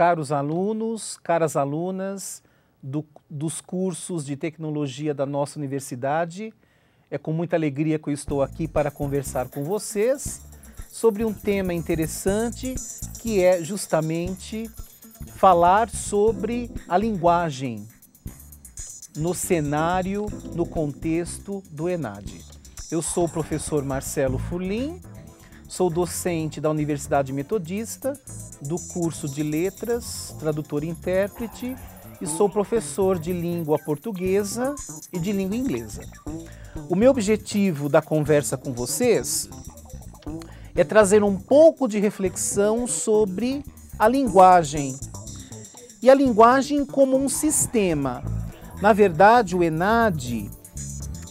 caros alunos, caras alunas dos cursos de tecnologia da nossa universidade. É com muita alegria que eu estou aqui para conversar com vocês sobre um tema interessante que é justamente falar sobre a linguagem no cenário, no contexto do ENAD. Eu sou o professor Marcelo Furlim, sou docente da Universidade Metodista, do curso de Letras, tradutor e intérprete, e sou professor de língua portuguesa e de língua inglesa. O meu objetivo da conversa com vocês é trazer um pouco de reflexão sobre a linguagem, e a linguagem como um sistema. Na verdade, o ENAD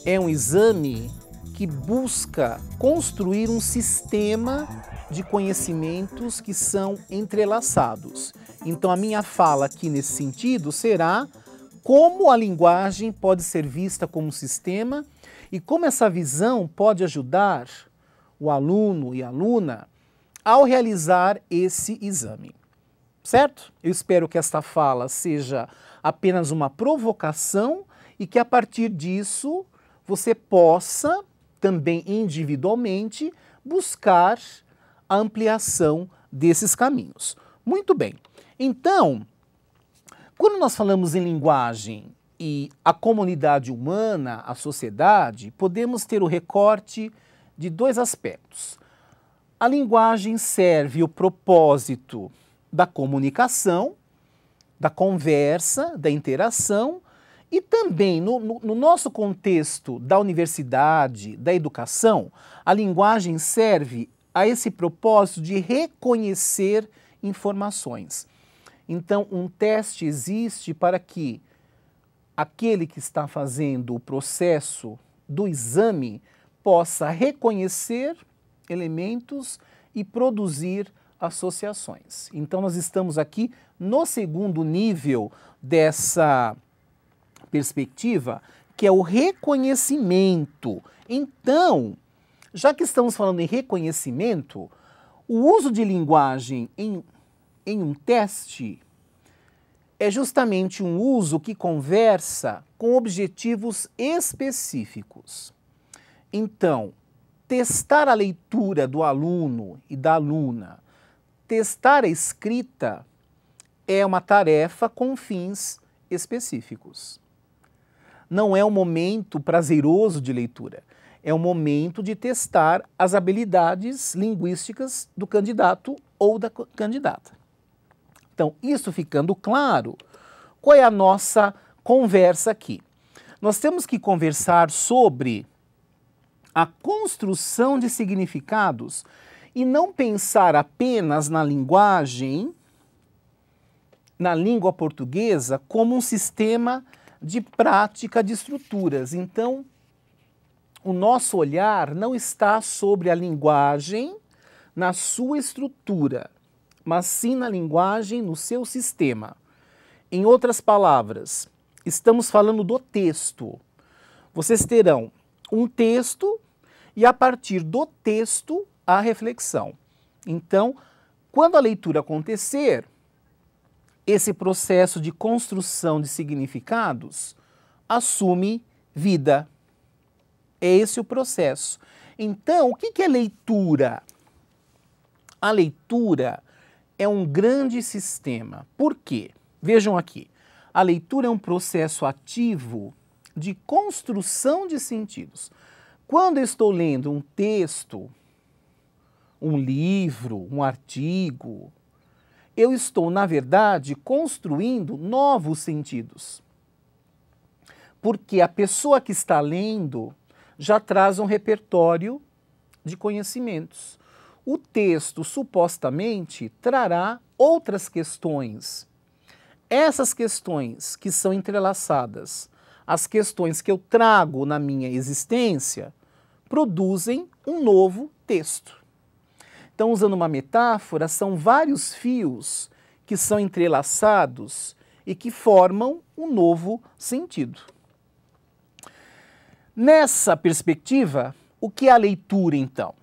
é um exame que busca construir um sistema de conhecimentos que são entrelaçados. Então, a minha fala aqui nesse sentido será como a linguagem pode ser vista como um sistema e como essa visão pode ajudar o aluno e a aluna ao realizar esse exame. Certo? Eu espero que esta fala seja apenas uma provocação e que a partir disso você possa também individualmente buscar a ampliação desses caminhos. Muito bem. Então, quando nós falamos em linguagem e a comunidade humana, a sociedade, podemos ter o recorte de dois aspectos. A linguagem serve o propósito da comunicação, da conversa, da interação, e também no nosso contexto da universidade, da educação, a linguagem serve a esse propósito de reconhecer informações. Então, um teste existe para que aquele que está fazendo o processo do exame possa reconhecer elementos e produzir associações. Então, nós estamos aqui no segundo nível dessa perspectiva, que é o reconhecimento. Então, já que estamos falando em reconhecimento, o uso de linguagem em um teste é justamente um uso que conversa com objetivos específicos. Então, testar a leitura do aluno e da aluna, testar a escrita é uma tarefa com fins específicos. Não é um momento prazeroso de leitura, é um momento de testar as habilidades linguísticas do candidato ou da candidata. Então, isso ficando claro, qual é a nossa conversa aqui? Nós temos que conversar sobre a construção de significados e não pensar apenas na linguagem, na língua portuguesa, como um sistema de prática de estruturas. Então, o nosso olhar não está sobre a linguagem na sua estrutura, mas sim na linguagem no seu sistema. Em outras palavras, estamos falando do texto. Vocês terão um texto e, a partir do texto, a reflexão. Então, quando a leitura acontecer, esse processo de construção de significados assume vida. É esse o processo. Então, o que é leitura? A leitura é um grande sistema. Por quê? Vejam aqui. A leitura é um processo ativo de construção de sentidos. Quando eu estou lendo um texto, um livro, um artigo, eu estou, na verdade, construindo novos sentidos. Porque a pessoa que está lendo já traz um repertório de conhecimentos. O texto, supostamente, trará outras questões. Essas questões que são entrelaçadas, as questões que eu trago na minha existência, produzem um novo texto. Então, usando uma metáfora, são vários fios que são entrelaçados e que formam um novo sentido. Nessa perspectiva, o que é a leitura, então?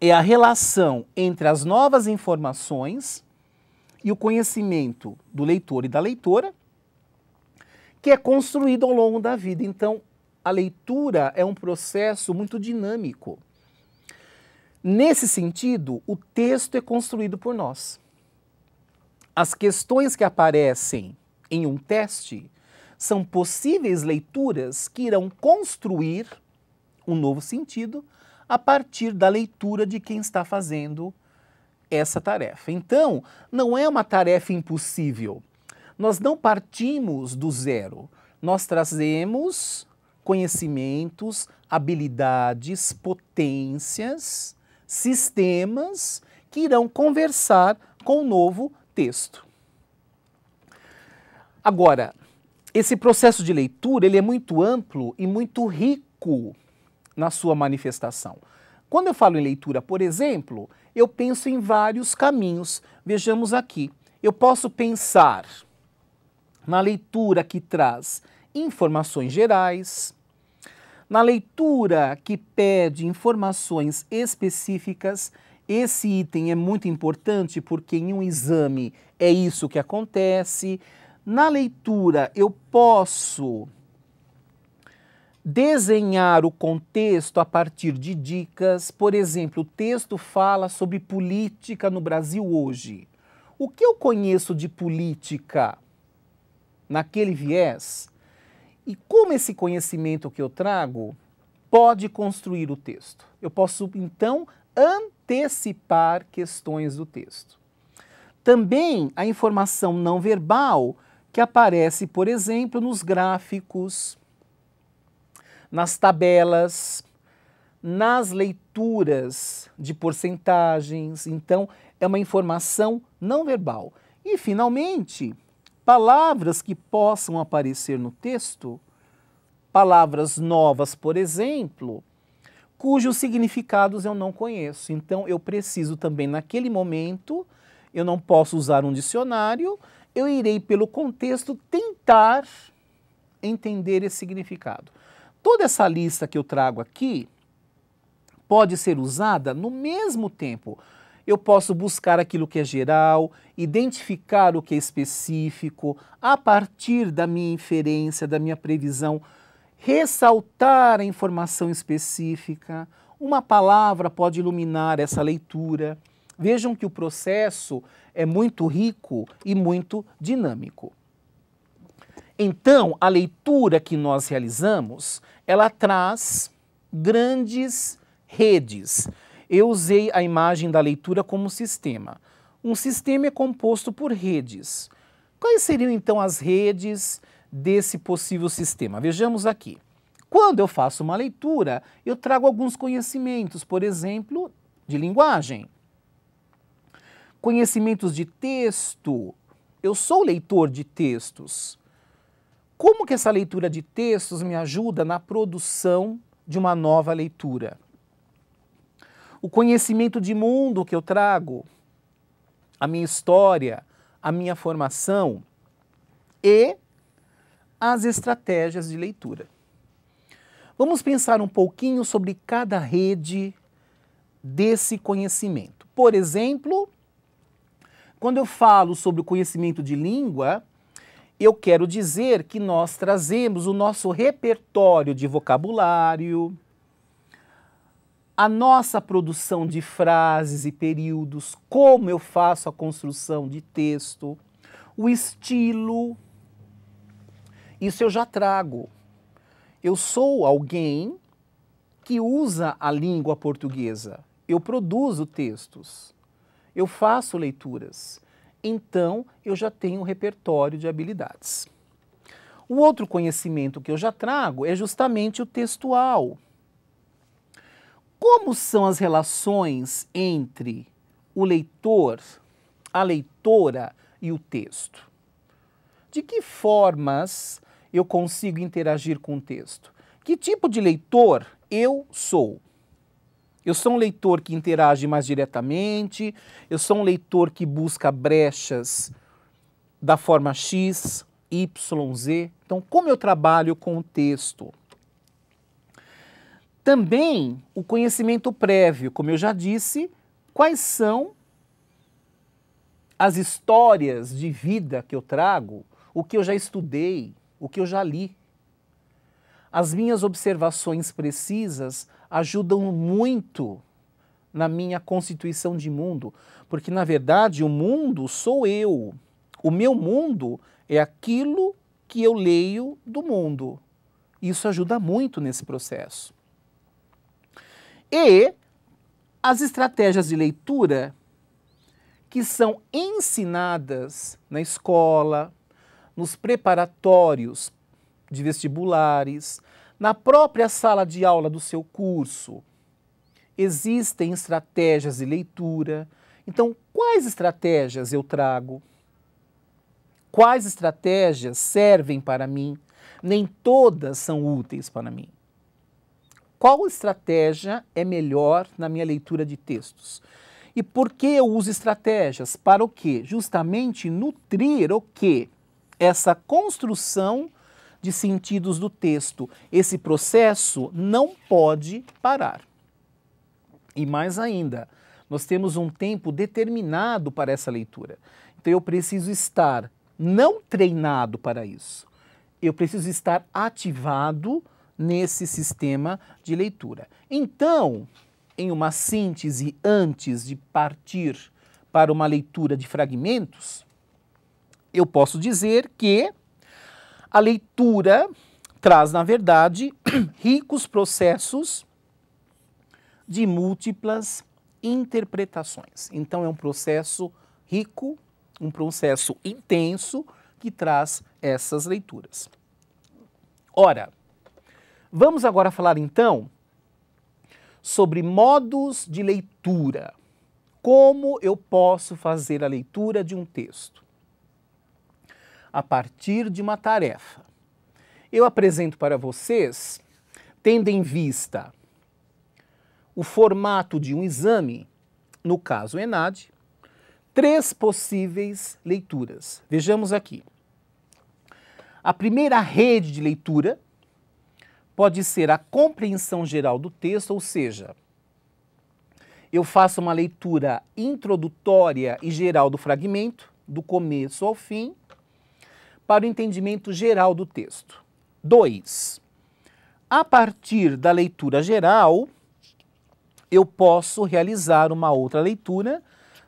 É a relação entre as novas informações e o conhecimento do leitor e da leitora, que é construído ao longo da vida. Então, a leitura é um processo muito dinâmico. Nesse sentido, o texto é construído por nós. As questões que aparecem em um teste são possíveis leituras que irão construir um novo sentido a partir da leitura de quem está fazendo essa tarefa. Então, não é uma tarefa impossível. Nós não partimos do zero. Nós trazemos conhecimentos, habilidades, potências, sistemas que irão conversar com o novo texto. Agora, esse processo de leitura ele é muito amplo e muito rico na sua manifestação. Quando eu falo em leitura, por exemplo, eu penso em vários caminhos. Vejamos aqui. Eu posso pensar na leitura que traz informações gerais, na leitura que pede informações específicas. Esse item é muito importante porque em um exame é isso que acontece. Na leitura eu posso desenhar o contexto a partir de dicas. Por exemplo, o texto fala sobre política no Brasil hoje. O que eu conheço de política naquele viés? E como esse conhecimento que eu trago pode construir o texto? Eu posso, então, antecipar questões do texto. Também a informação não verbal que aparece, por exemplo, nos gráficos, nas tabelas, nas leituras de porcentagens. Então, é uma informação não verbal. E, finalmente, palavras que possam aparecer no texto, palavras novas, por exemplo, cujos significados eu não conheço. Então, eu preciso também, naquele momento, eu não posso usar um dicionário, eu irei, pelo contexto, tentar entender esse significado. Toda essa lista que eu trago aqui pode ser usada no mesmo tempo. Eu posso buscar aquilo que é geral, identificar o que é específico, a partir da minha inferência, da minha previsão, ressaltar a informação específica. Uma palavra pode iluminar essa leitura. Vejam que o processo é muito rico e muito dinâmico. Então, a leitura que nós realizamos, ela traz grandes redes. Eu usei a imagem da leitura como sistema. Um sistema é composto por redes. Quais seriam, então, as redes desse possível sistema? Vejamos aqui. Quando eu faço uma leitura, eu trago alguns conhecimentos, por exemplo, de linguagem. Conhecimentos de texto. Eu sou leitor de textos. Como que essa leitura de textos me ajuda na produção de uma nova leitura? O conhecimento de mundo que eu trago, a minha história, a minha formação e as estratégias de leitura. Vamos pensar um pouquinho sobre cada rede desse conhecimento. Por exemplo, quando eu falo sobre o conhecimento de língua, eu quero dizer que nós trazemos o nosso repertório de vocabulário, a nossa produção de frases e períodos, como eu faço a construção de texto, o estilo. Isso eu já trago. Eu sou alguém que usa a língua portuguesa. Eu produzo textos. Eu faço leituras. Então, eu já tenho um repertório de habilidades. O outro conhecimento que eu já trago é justamente o textual. Como são as relações entre o leitor, a leitora e o texto? De que formas eu consigo interagir com o texto? Que tipo de leitor eu sou? Eu sou um leitor que interage mais diretamente, eu sou um leitor que busca brechas da forma X, Y, Z. Então, como eu trabalho com o texto? Também o conhecimento prévio, como eu já disse, quais são as histórias de vida que eu trago, o que eu já estudei, o que eu já li. As minhas observações precisas ajudam muito na minha constituição de mundo, porque na verdade o mundo sou eu. O meu mundo é aquilo que eu leio do mundo. Isso ajuda muito nesse processo. E as estratégias de leitura que são ensinadas na escola, nos preparatórios de vestibulares, na própria sala de aula do seu curso. Existem estratégias de leitura. Então, quais estratégias eu trago? Quais estratégias servem para mim? Nem todas são úteis para mim. Qual estratégia é melhor na minha leitura de textos? E por que eu uso estratégias? Para o quê? Justamente nutrir o quê? Essa construção de sentidos do texto. Esse processo não pode parar. E mais ainda, nós temos um tempo determinado para essa leitura. Então eu preciso estar não treinado para isso. Eu preciso estar ativado nesse sistema de leitura. Então, em uma síntese, antes de partir para uma leitura de fragmentos, eu posso dizer que a leitura traz, na verdade, ricos processos de múltiplas interpretações. Então, é um processo rico, um processo intenso que traz essas leituras. Ora, vamos agora falar então sobre modos de leitura. Como eu posso fazer a leitura de um texto? A partir de uma tarefa. Eu apresento para vocês, tendo em vista o formato de um exame, no caso ENAD, 3 possíveis leituras. Vejamos aqui. A primeira rede de leitura pode ser a compreensão geral do texto, ou seja, eu faço uma leitura introdutória e geral do fragmento, do começo ao fim, para o entendimento geral do texto. 2. A partir da leitura geral, eu posso realizar uma outra leitura,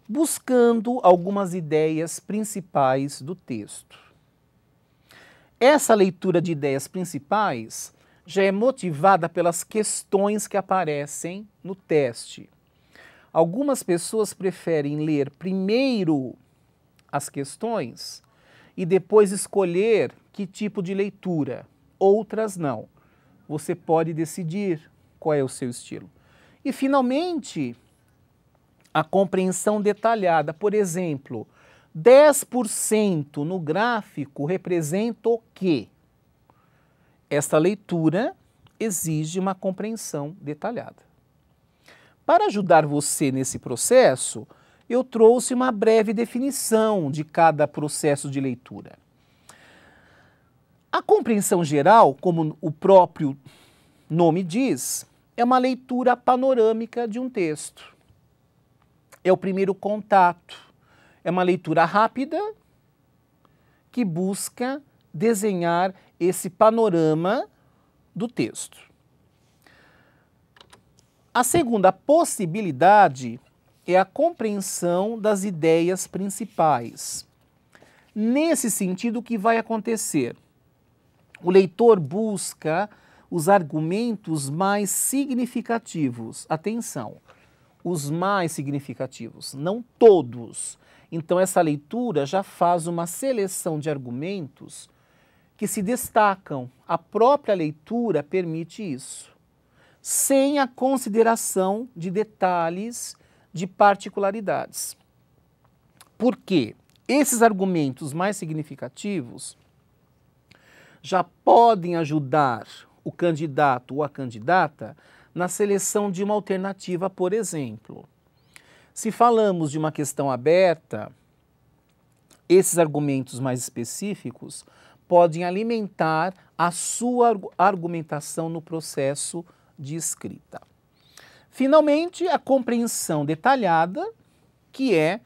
buscando algumas ideias principais do texto. Essa leitura de ideias principais já é motivada pelas questões que aparecem no teste. Algumas pessoas preferem ler primeiro as questões e depois escolher que tipo de leitura. Outras não. Você pode decidir qual é o seu estilo. E, finalmente, a compreensão detalhada. Por exemplo, 10% no gráfico representa o quê? Esta leitura exige uma compreensão detalhada. Para ajudar você nesse processo, eu trouxe uma breve definição de cada processo de leitura. A compreensão geral, como o próprio nome diz, é uma leitura panorâmica de um texto. É o primeiro contato. É uma leitura rápida que busca desenhar esse panorama do texto. A segunda possibilidade é a compreensão das ideias principais. Nesse sentido, o que vai acontecer? O leitor busca os argumentos mais significativos. Atenção, os mais significativos, não todos. Então, essa leitura já faz uma seleção de argumentos que se destacam. A própria leitura permite isso, sem a consideração de detalhes, de particularidades. Por quê? Esses argumentos mais significativos já podem ajudar o candidato ou a candidata na seleção de uma alternativa, por exemplo. Se falamos de uma questão aberta, esses argumentos mais específicos podem alimentar a sua argumentação no processo de escrita. Finalmente, a compreensão detalhada, que é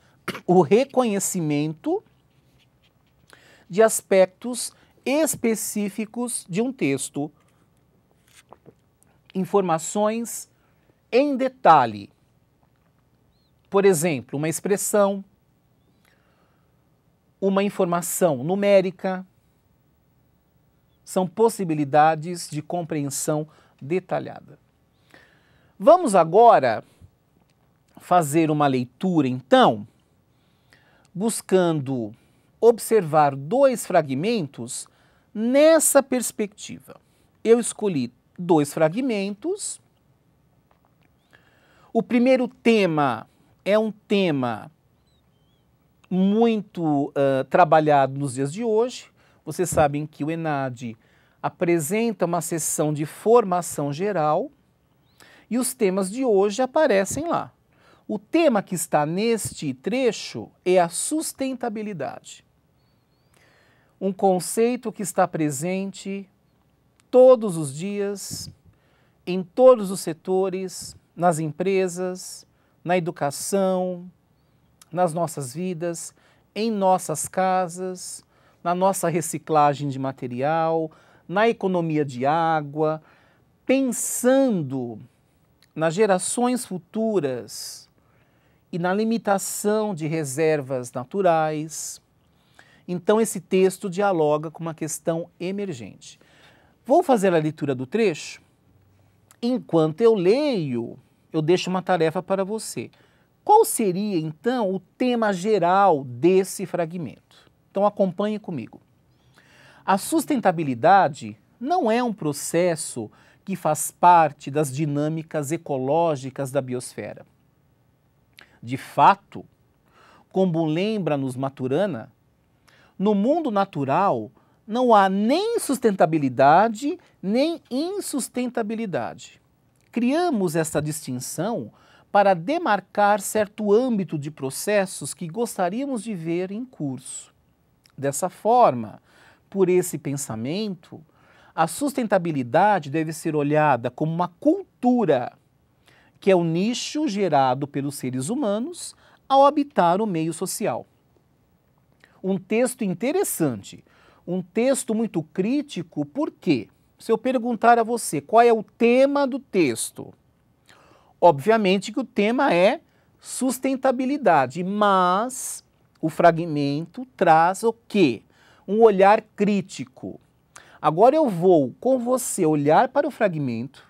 o reconhecimento de aspectos específicos de um texto, informações em detalhe. Por exemplo, uma expressão, uma informação numérica, são possibilidades de compreensão detalhada. Vamos agora fazer uma leitura, então, buscando observar dois fragmentos nessa perspectiva. Eu escolhi dois fragmentos. O primeiro tema é um tema muito trabalhado nos dias de hoje. Vocês sabem que o ENAD apresenta uma sessão de formação geral e os temas de hoje aparecem lá. O tema que está neste trecho é a sustentabilidade. Um conceito que está presente todos os dias, em todos os setores, nas empresas, na educação, nas nossas vidas, em nossas casas, na nossa reciclagem de material, na economia de água, pensando nas gerações futuras e na limitação de reservas naturais. Então esse texto dialoga com uma questão emergente. Vou fazer a leitura do trecho. Enquanto eu leio, eu deixo uma tarefa para você. Qual seria, então, o tema geral desse fragmento? Então acompanhe comigo. A sustentabilidade não é um processo que faz parte das dinâmicas ecológicas da biosfera. De fato, como lembra-nos Maturana, no mundo natural não há nem sustentabilidade nem insustentabilidade. Criamos essa distinção para demarcar certo âmbito de processos que gostaríamos de ver em curso. Dessa forma, por esse pensamento, a sustentabilidade deve ser olhada como uma cultura, que é o nicho gerado pelos seres humanos ao habitar o meio social. Um texto interessante, um texto muito crítico, por quê? Se eu perguntar a você qual é o tema do texto, obviamente que o tema é sustentabilidade, mas o fragmento traz o quê? Um olhar crítico. Agora eu vou com você olhar para o fragmento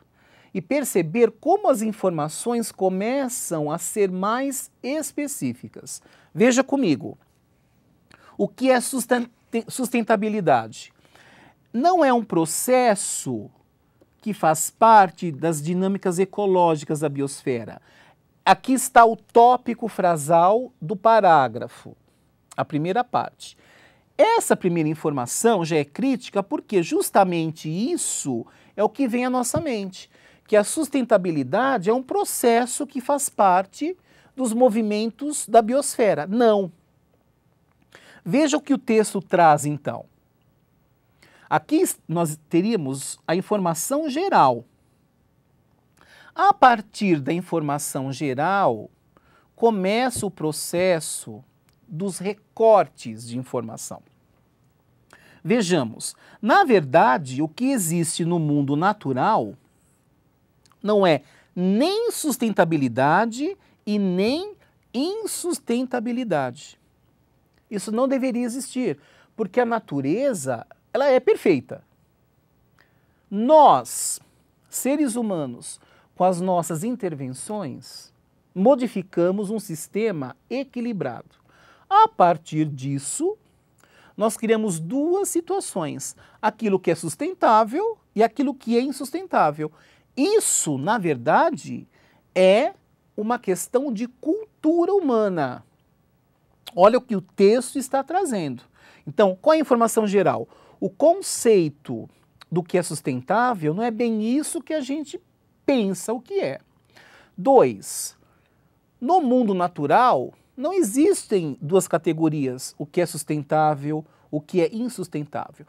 e perceber como as informações começam a ser mais específicas. Veja comigo. O que é sustentabilidade? Não é um processo que faz parte das dinâmicas ecológicas da biosfera. Aqui está o tópico frasal do parágrafo, a primeira parte. Essa primeira informação já é crítica porque justamente isso é o que vem à nossa mente, que a sustentabilidade é um processo que faz parte dos movimentos da biosfera. Não. Veja o que o texto traz, então. Aqui nós teríamos a informação geral. A partir da informação geral, começa o processo dos recortes de informação. Vejamos, na verdade, o que existe no mundo natural não é nem sustentabilidade e nem insustentabilidade. Isso não deveria existir, porque a natureza, ela é perfeita. Nós, seres humanos, com as nossas intervenções, modificamos um sistema equilibrado. A partir disso, nós criamos duas situações, aquilo que é sustentável e aquilo que é insustentável. Isso, na verdade, é uma questão de cultura humana. Olha o que o texto está trazendo. Então, qual é a informação geral? O conceito do que é sustentável não é bem isso que a gente pensa o que é. 2. No mundo natural, não existem duas categorias, o que é sustentável, o que é insustentável.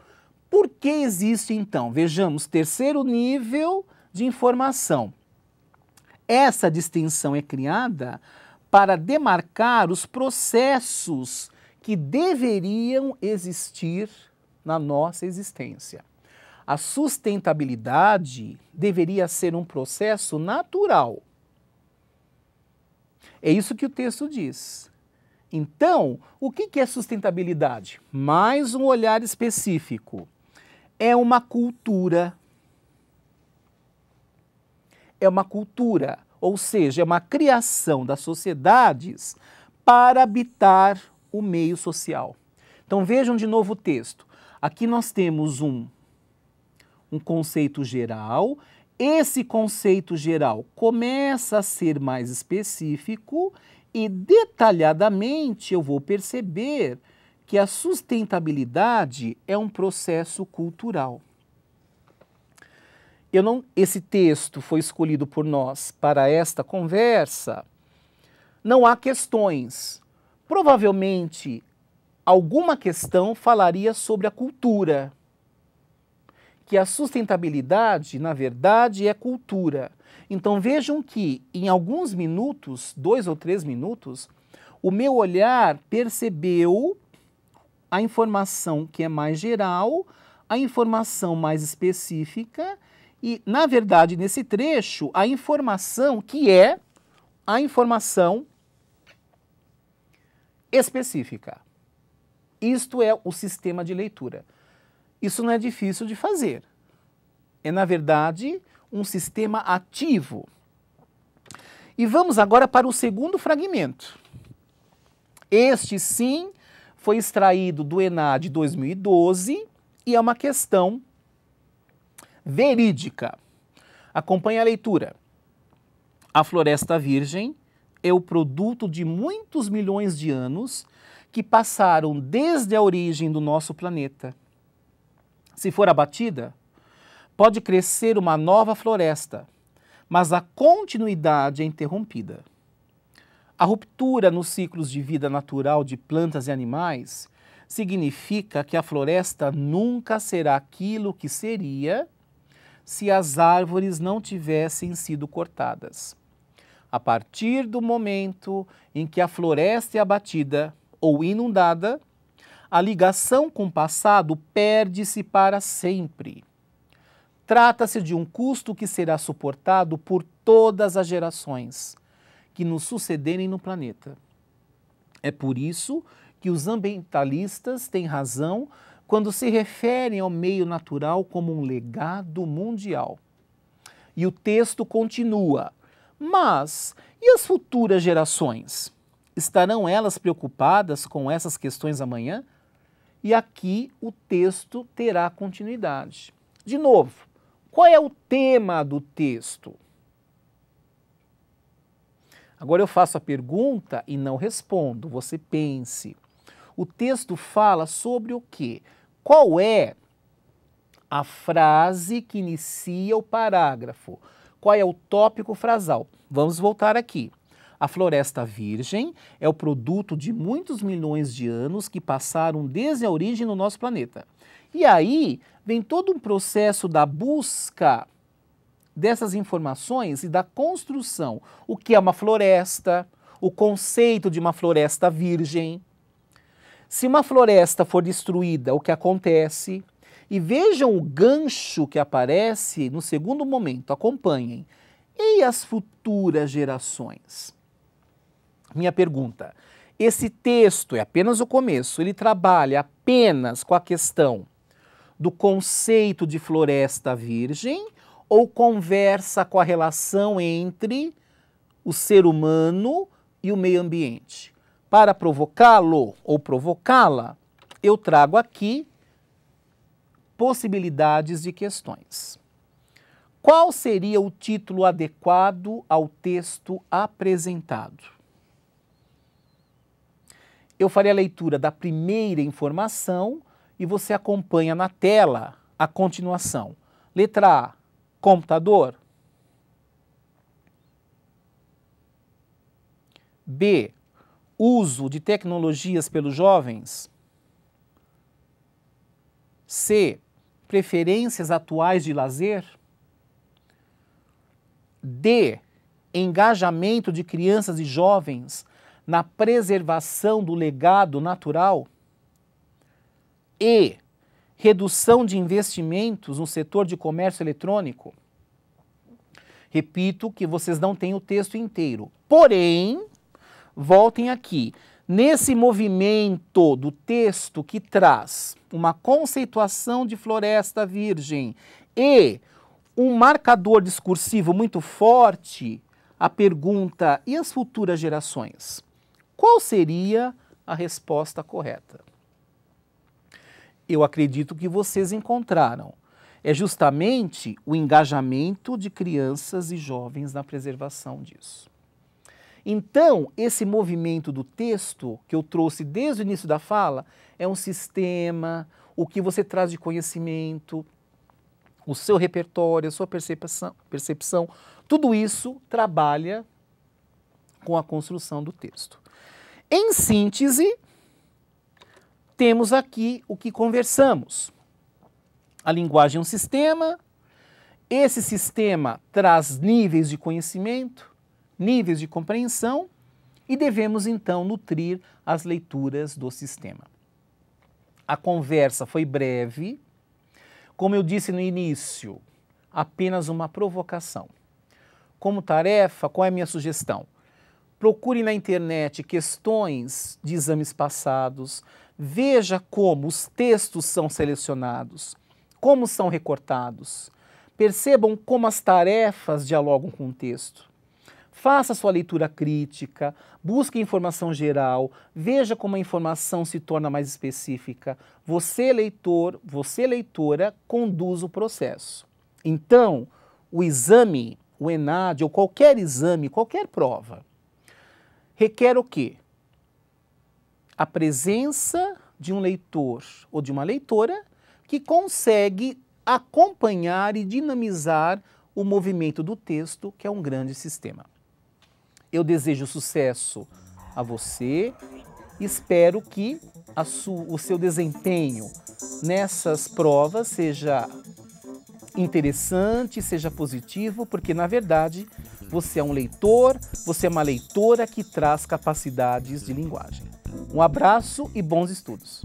Por que existe, então? Vejamos, terceiro nível de informação. Essa distinção é criada para demarcar os processos que deveriam existir na nossa existência. A sustentabilidade deveria ser um processo natural. É isso que o texto diz. Então, o que é sustentabilidade? Mais um olhar específico. É uma cultura. É uma cultura, ou seja, é uma criação das sociedades para habitar o meio social. Então vejam de novo o texto. Aqui nós temos um conceito geral. Esse conceito geral começa a ser mais específico e detalhadamente eu vou perceber que a sustentabilidade é um processo cultural. Esse texto foi escolhido por nós para esta conversa. Não há questões. Provavelmente, alguma questão falaria sobre a cultura. Que a sustentabilidade, na verdade, é cultura. Então vejam que em alguns minutos, 2 ou 3 minutos, o meu olhar percebeu a informação que é mais geral, a informação mais específica e, na verdade, nesse trecho, a informação que é a informação específica. Isto é o sistema de leitura. Isso não é difícil de fazer. É, na verdade, um sistema ativo. E vamos agora para o segundo fragmento. Este, sim, foi extraído do ENAD 2012 e é uma questão verídica. Acompanhe a leitura. A floresta virgem é o produto de muitos milhões de anos que passaram desde a origem do nosso planeta. Se for abatida, pode crescer uma nova floresta, mas a continuidade é interrompida. A ruptura nos ciclos de vida natural de plantas e animais significa que a floresta nunca será aquilo que seria se as árvores não tivessem sido cortadas. A partir do momento em que a floresta é abatida ou inundada, a ligação com o passado perde-se para sempre. Trata-se de um custo que será suportado por todas as gerações que nos sucederem no planeta. É por isso que os ambientalistas têm razão quando se referem ao meio natural como um legado mundial. E o texto continua. Mas e as futuras gerações? Estarão elas preocupadas com essas questões amanhã? E aqui o texto terá continuidade. De novo, qual é o tema do texto? Agora eu faço a pergunta e não respondo, você pense. O texto fala sobre o quê? Qual é a frase que inicia o parágrafo? Qual é o tópico frasal? Vamos voltar aqui. A floresta virgem é o produto de muitos milhões de anos que passaram desde a origem do nosso planeta. E aí vem todo um processo da busca dessas informações e da construção. O que é uma floresta, o conceito de uma floresta virgem. Se uma floresta for destruída, o que acontece? E vejam o gancho que aparece no segundo momento, acompanhem. E as futuras gerações? Minha pergunta, esse texto é apenas o começo, ele trabalha apenas com a questão do conceito de floresta virgem ou conversa com a relação entre o ser humano e o meio ambiente? Para provocá-lo ou provocá-la, eu trago aqui possibilidades de questões. Qual seria o título adequado ao texto apresentado? Eu farei a leitura da primeira informação e você acompanha na tela a continuação. Letra A, computador. B, uso de tecnologias pelos jovens. C, preferências atuais de lazer. D, engajamento de crianças e jovens na preservação do legado natural e redução de investimentos no setor de comércio eletrônico. Repito que vocês não têm o texto inteiro, porém, voltem aqui. Nesse movimento do texto que traz uma conceituação de floresta virgem e um marcador discursivo muito forte, a pergunta: e as futuras gerações? Qual seria a resposta correta? Eu acredito que vocês encontraram. É justamente o engajamento de crianças e jovens na preservação disso. Então, esse movimento do texto que eu trouxe desde o início da fala é um sistema, o que você traz de conhecimento, o seu repertório, a sua percepção, tudo isso trabalha com a construção do texto. Em síntese, temos aqui o que conversamos. A linguagem é um sistema, esse sistema traz níveis de conhecimento, níveis de compreensão e devemos então nutrir as leituras do sistema. A conversa foi breve, como eu disse no início, apenas uma provocação. Como tarefa, qual é a minha sugestão? Procure na internet questões de exames passados, veja como os textos são selecionados, como são recortados, percebam como as tarefas dialogam com o texto. Faça sua leitura crítica, busque informação geral, veja como a informação se torna mais específica. Você, leitor, você, leitora, conduz o processo. Então, o exame, o ENAD, ou qualquer exame, qualquer prova, requer o quê? A presença de um leitor ou de uma leitora que consegue acompanhar e dinamizar o movimento do texto, que é um grande sistema. Eu desejo sucesso a você, espero que o seu desempenho nessas provas seja interessante, seja positivo, porque na verdade você é um leitor, você é uma leitora que traz capacidades de linguagem. Um abraço e bons estudos!